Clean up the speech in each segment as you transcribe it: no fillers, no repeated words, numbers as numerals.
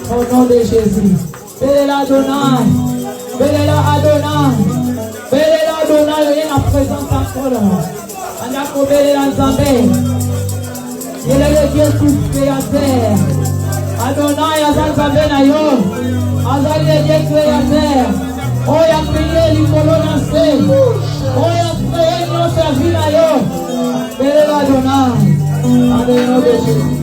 Au nom de Jésus. Béléla Adonai. Béléla Adonai. Béléla Adonai. Il y a la présence encore. Andako Béléla Nzambe. Il est le Dieu tout créateur. Adonai Azal Nzambe na yo. Azal le Dieu créateur. Oh ya créé l'ikolo na se. Oh ya créé notre vie na yo. Béléla Adonai. Dans le nom de Jésus.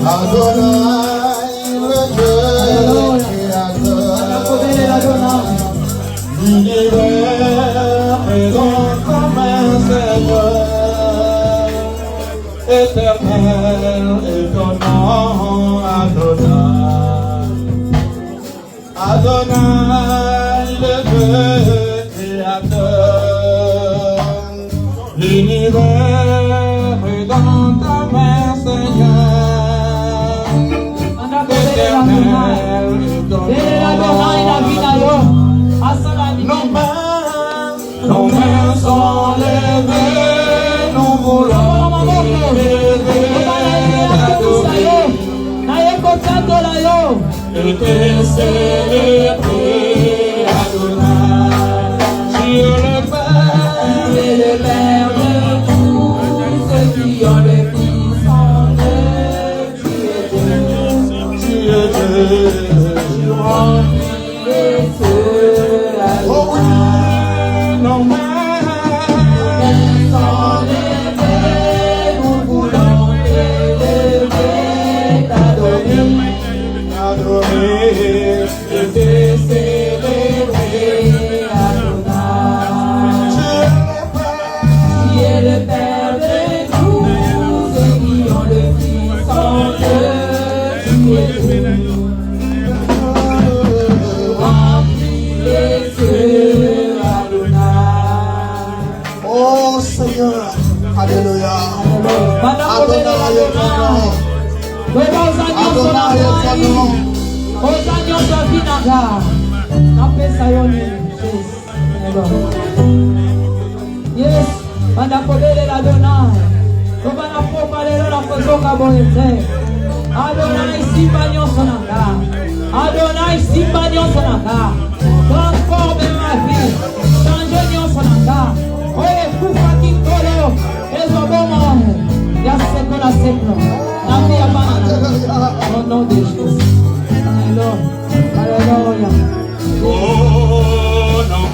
Adonai, le Dieu créateur, l'univers présente comme un Seigneur, éternel et étonnant Adonai. Adonai, le Dieu créateur, l'univers présente comme un Seigneur. Nos mains sont levées, nous voulons élever et te célébrer, Adonai. Tu es le Père et le Père de tous ceux qui ont le Fils en eux. Tu es Dieu, tu remplis les cieux, Adonai. Nos mains sont levées, nous voulons t'élever, t'adorer, et te célébrer. Alléluia. Adonai ton nom. Yes, Adonai Simba Sonaka. Transforme ma vie. Change Sonaka. Oye, kufa kikolo. Ezo bomo. Ya seko na seko. Na via banana. Au nom de Jésus. Alléluia. Alléluia. Oh, non,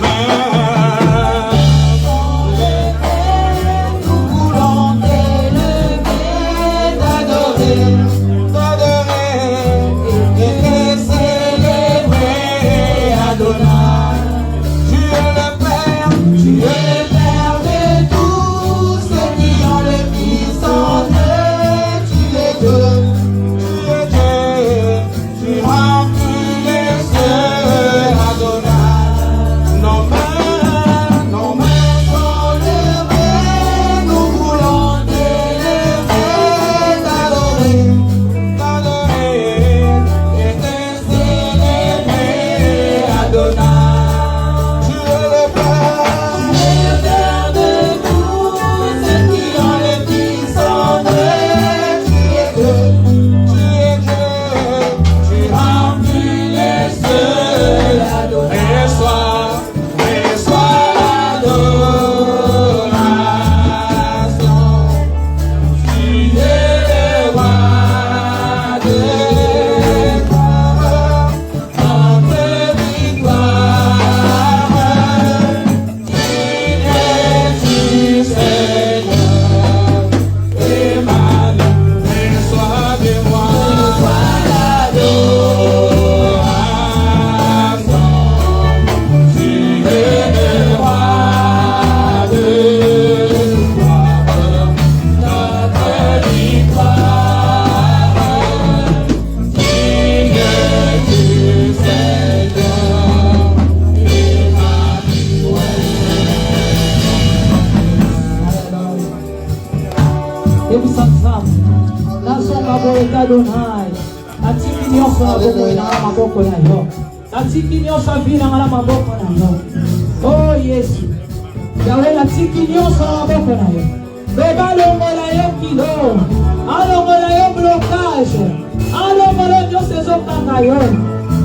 Oh yes, Yahweh la tikinion sur la boca na yo. Beba longola yo kilo, alongola yo blocage, alongola yo saison na yo.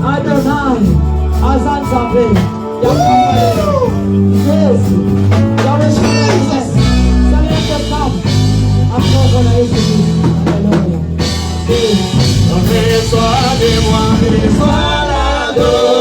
Adonai, Azan Zabe, Yahweh, yes, Yahweh Jesus, Salut le camp, approche la Jésus, Alléluia. Reçois de moi, reçois l'adore.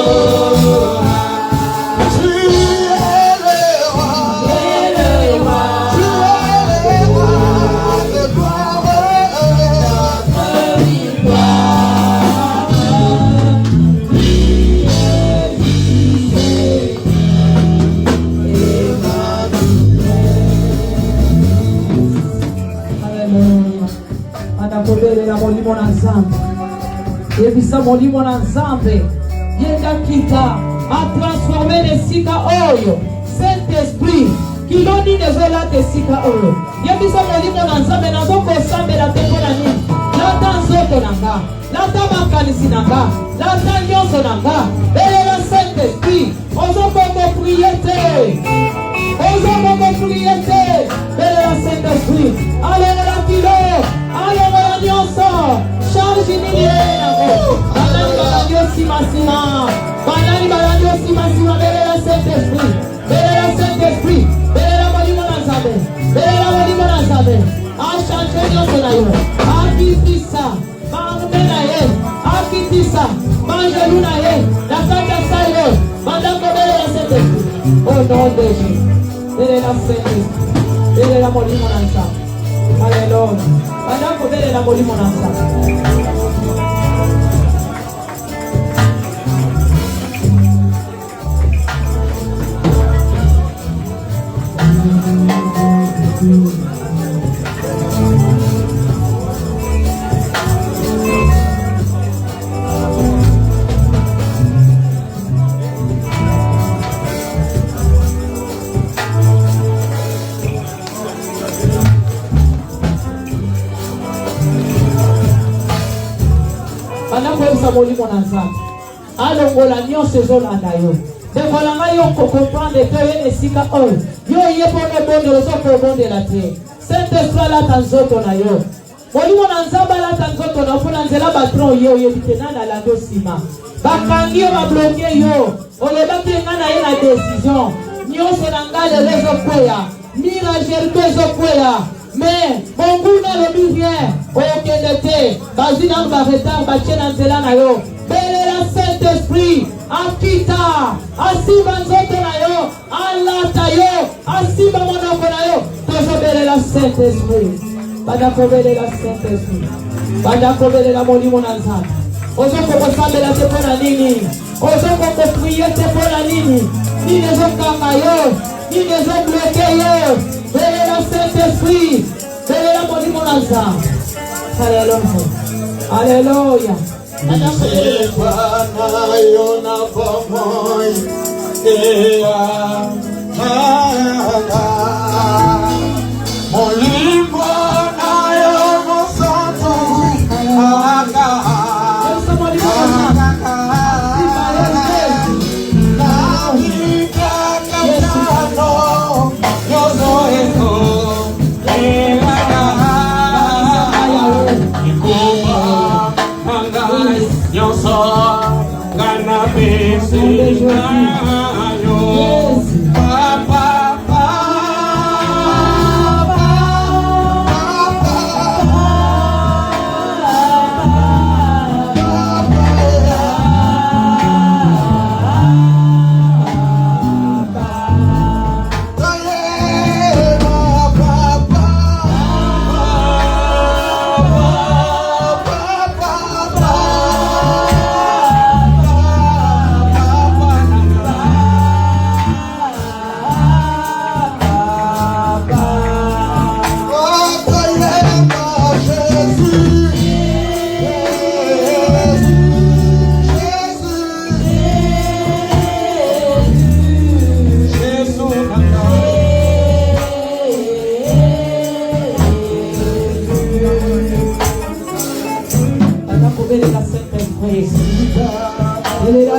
Molimo na nzambe yebisa molimo na nzambe yenga kita atransforme nesika oyo Saint-Esprit kiloni nezolata esika oyo yebisa molimo na nzambe nazokosambela te mpo na nini lata nzoto na nga lata makanisi na nga lata nyonso na nga elela Saint-Esprit ozokoko prie te elela Saint-Esprit alongola kilo alongola nyonso charge nini yango banani balandio simasima belela Saint-Esprit belela molimo na nzambe achange nyonso na yo akitisa marume na ye akitisa mangelu na ye na kati ya sali yo bandako belela Saint-Esprit au nom de Jésus belela Saint-Esprit belela molimo na nzambe. Alléluia. Bandako belela molimo na nzambe. kopesa molimo na Nzambe. Alongola nyonso ezolanda yo. Dekola ngai yo comprendre que yo esika oyo. Yo yebona bonde ozokobondela te. Saint-Esprit alata nzoto na yo. Molimo na Nzambe alata nzoto na mpona nzela batron yo oyebi te nani alanda nsima. Bakangi yo babloke yo. Olobaki nga na ye na décision. Nyonso na ngai lelo ezokweya. Mira gerito ezokweya. Mais bonguna lobi rien. Oyokende te. Bazwi nanu baretard batie na nzela na yo. Belela Saint-Esprit. Akita. Asimba nzoto na yo. Alata yo. Asimba monoko na yo. Tozobelela Saint-Esprit. Badakobelela Saint-Esprit. Badakobelela molimo na Nzambe. Ozoko kosambela te mpona nini? Ozoko koprie te mpona nini? Nini ezokanga yo? Nini ezobloke yo? Belela Saint-Esprit. Belela molimo na Nzambe. Alléluia. Alléluia.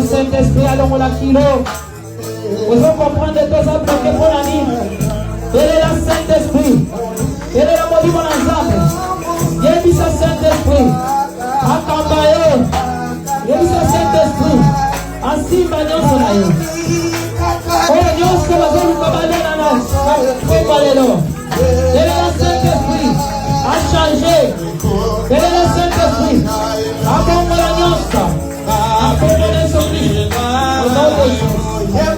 Saint-Esprit, allons la kilo. Vous comprendre que ça bloqué pour la ligne. Elle est la Saint-Esprit. Elle est la maudit mon ensemble. Il y a mis sa Saint-Esprit. Akambayo. Il y a mis sa Saint-Esprit. Ainsi, maintenant, son aïe. Oh, Dieu, ce que va nous cabaler dans la elle est la Saint-Esprit. A changé. Elle est la Saint-Esprit. A bon la nyonsa. A bon la sortie. Au nom de Jésus. Yes,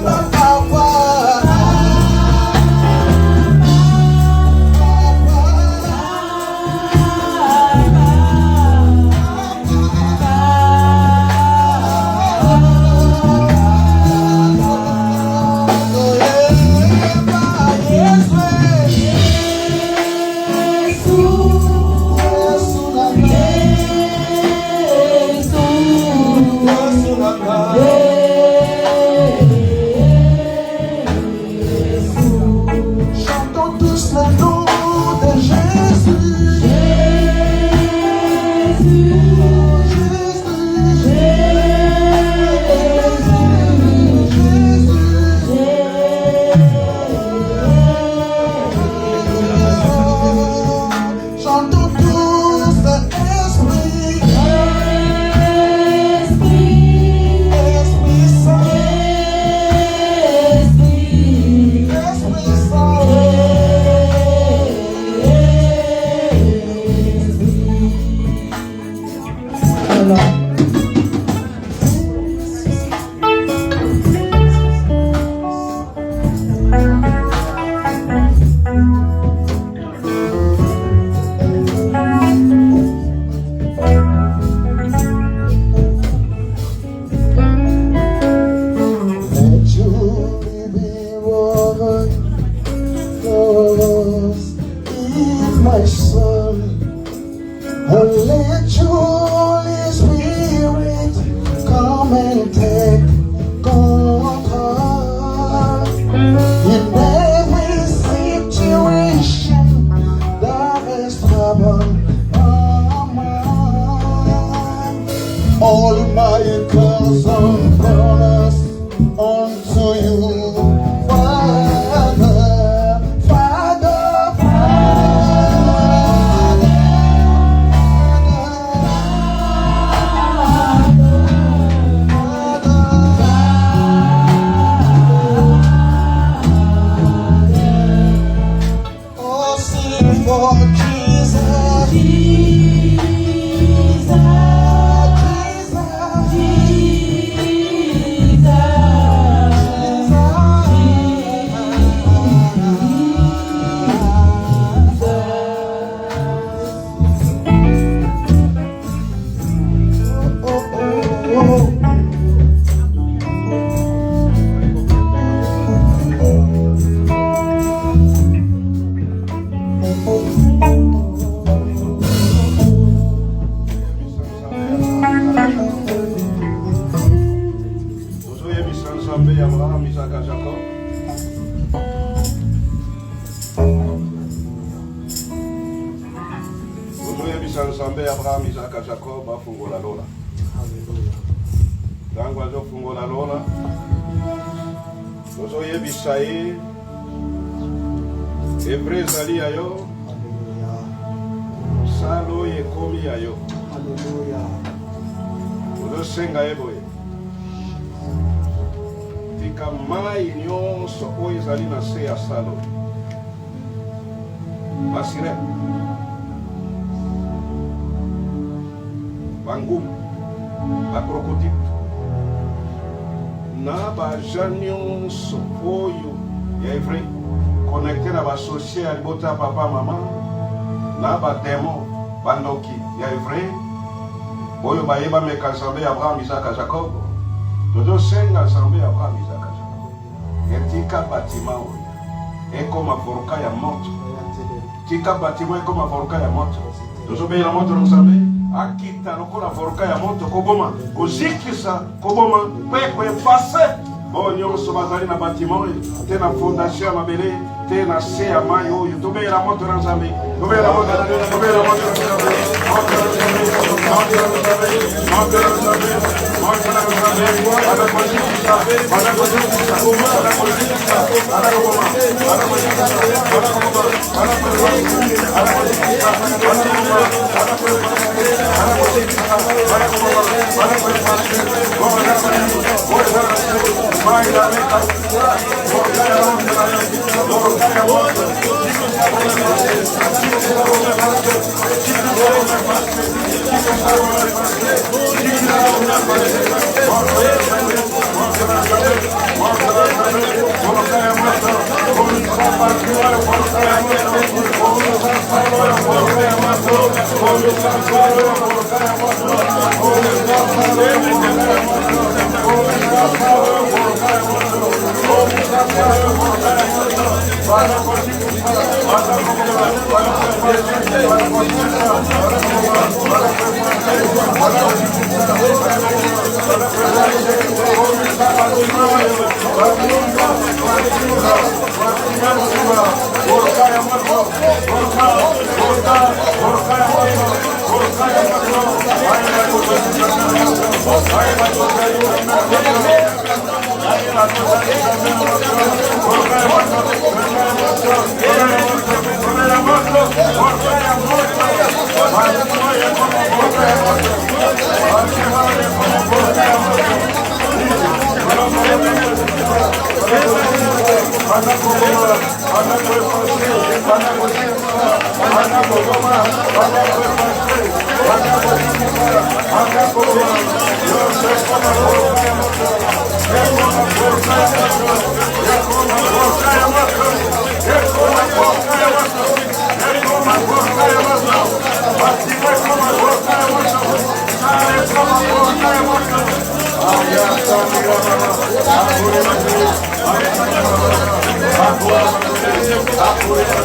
ya Abraham, Isaac, Jacob, afungola lola. Tangu azofungola lola, tozoyebisa ye evre ezali ya yo, salo ekomi ya yo. Tozosenga ye boye, tika mai nyonso oyo ezali na se ya salo, basire, bangumu, bakrokodile, na baja nyonso oyo ya evre connecté na basocie ya libota ya papa mama, na bademo bandoki ya evre oyo bayeba meka nzambe ya Abraham, Isaac, Jacob. Tozosenga nzambe ya Abraham, Isaac, Jacob etika batima oyo ekoma voruka ya moto, tika batima ekoma voruka ya moto. Tozobeyela moto na nzambe akita lokola voruka ya moto koboma kozikisa koboma pepe pase bo nyonso bazali na batima oyo te na fondation ya mabele te na se ya mai oyo. Tobeyela moto na nzambe, tobeyela moto na nzambe, tobeyela moto na nzambe, moto na nzambe, moto na nzambe, moto na nzambe, moto na nzambe, ana kozikisa, ana kozikisa, ana kozikisa, ana koboma, ana kozikisa, ana koboma, ana kozikisa, ana kozikisa, ana koboma, ana kozikisa, ana Aku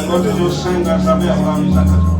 Ngoja tusenga sababu ya Abrahamu